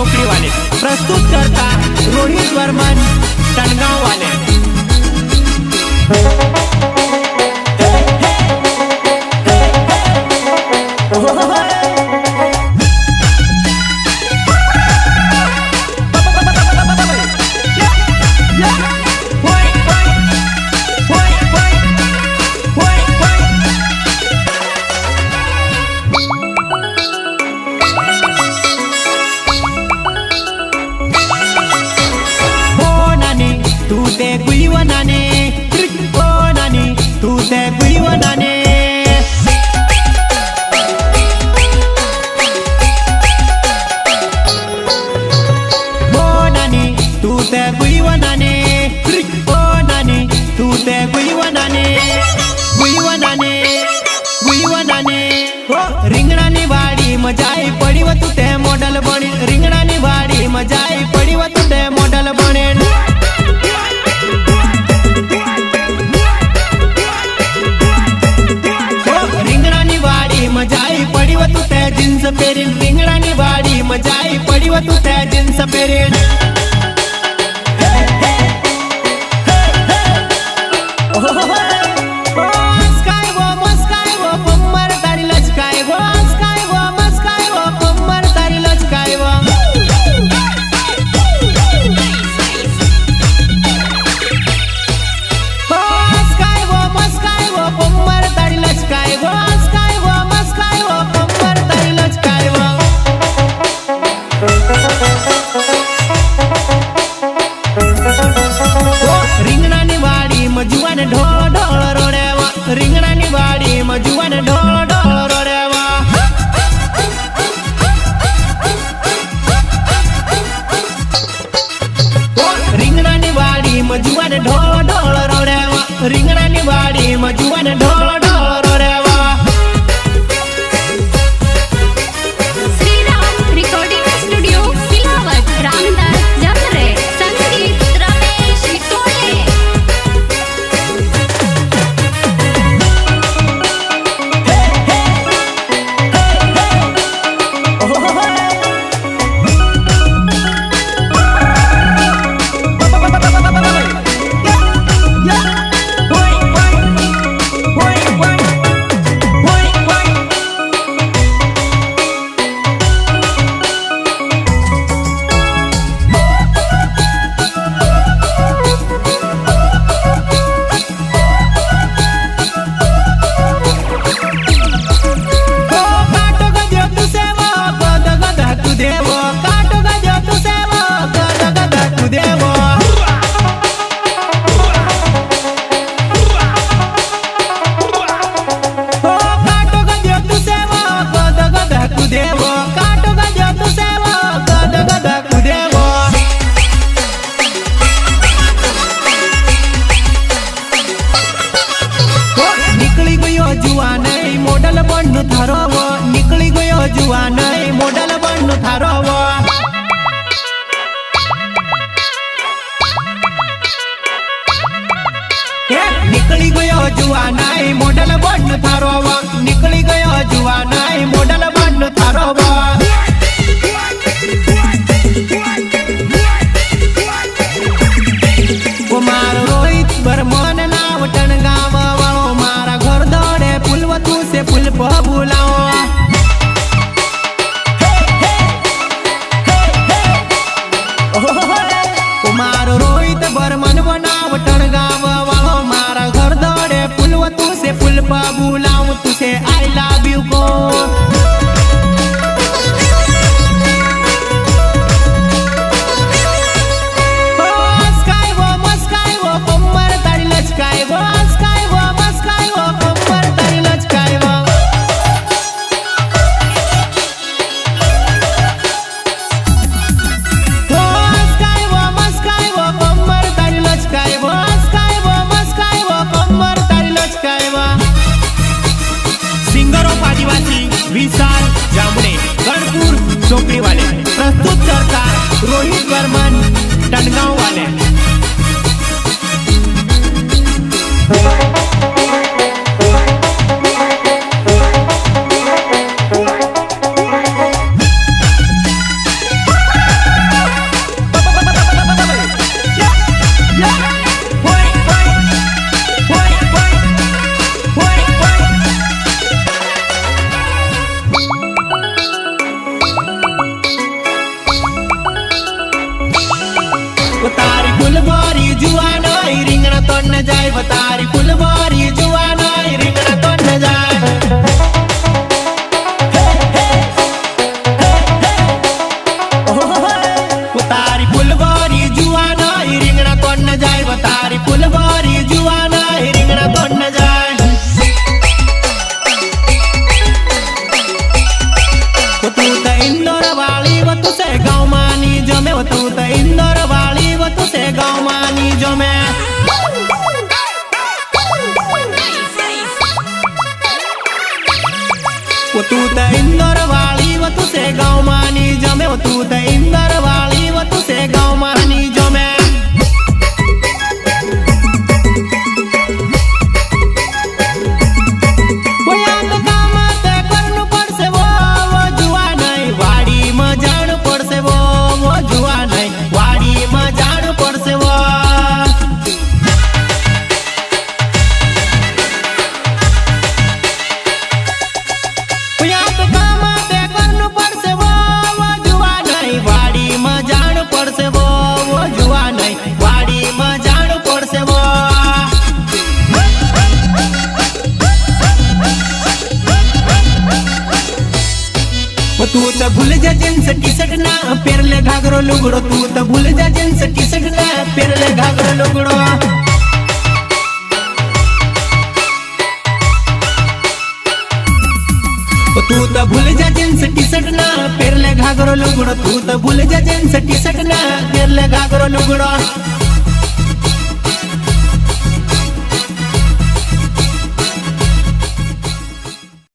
चोपड़ी वाले प्रस्तुत करता रोहित वर्मन टनगांव वाले। રીંગણાની વાડી મજાઈ પડી વતું તે મોડલ બની રીંગણાની વાડી મજાઈ પડી વતું તે મોડલ બને રીંગણાની વાડી મજાઈ પડી વતું તે જીન્સ પહેરીને રીંગણાની વાડી મજાઈ પડી વતું તે જીન્સ પહેરીને રીંગણાની વાડી મજુવાને ઢોળ ઢોળ રોડેવા રીંગણાની વાડી મજુવાને ઢોળ ઢોળ રોડેવા રીંગણાની વાડી મજુવાને ઢોળ ઢોળ રોડેવા શ્રીરામ રેકોર્ડિંગ સ્ટુડિયો સિલાવટ રામદાસ જમરે સંગીત રમેશ વિટોલે નીકળી ગયો જુવાન મોડલ બન થારો નીકળી ગયો જુવાન મોડલ બન થારો નીકળી ગયો જુવાન મોડલ બન થારો મારો રોહિત બર્મન નામ ટનગામ વાળો મારા ઘર દોડે ફૂલવતું से फूल बुलाओ मारो रोहित बर्मन बनाव टनगाव वालो मारा घर दौड़े फूलवतू से फूल बुलाओ तुसे आई लव यू को विशाल जामने गणपुर चोपड़ी वाले प्रस्तुत करता रोहित वर्मन टनगांव वाले। તું તો ઇન્દર વાળી વતુ છે ગાँव માની જમે તું તો ઇન્દર વાળી વતુ છે ગાँव માની જમે तू तो भूल जा जींस टी शर्ट ना पेरले घाघरो लुगड़ो तू तो भूल जा जींस टी शर्ट ना पेरले घाघरो लुगड़ो तू तो भूल जा जींस टी शर्ट ना पेरले घाघरो लुगड़ो तू तो भूल जा जींस टी शर्ट ना पेरले घाघरो लुगड़ो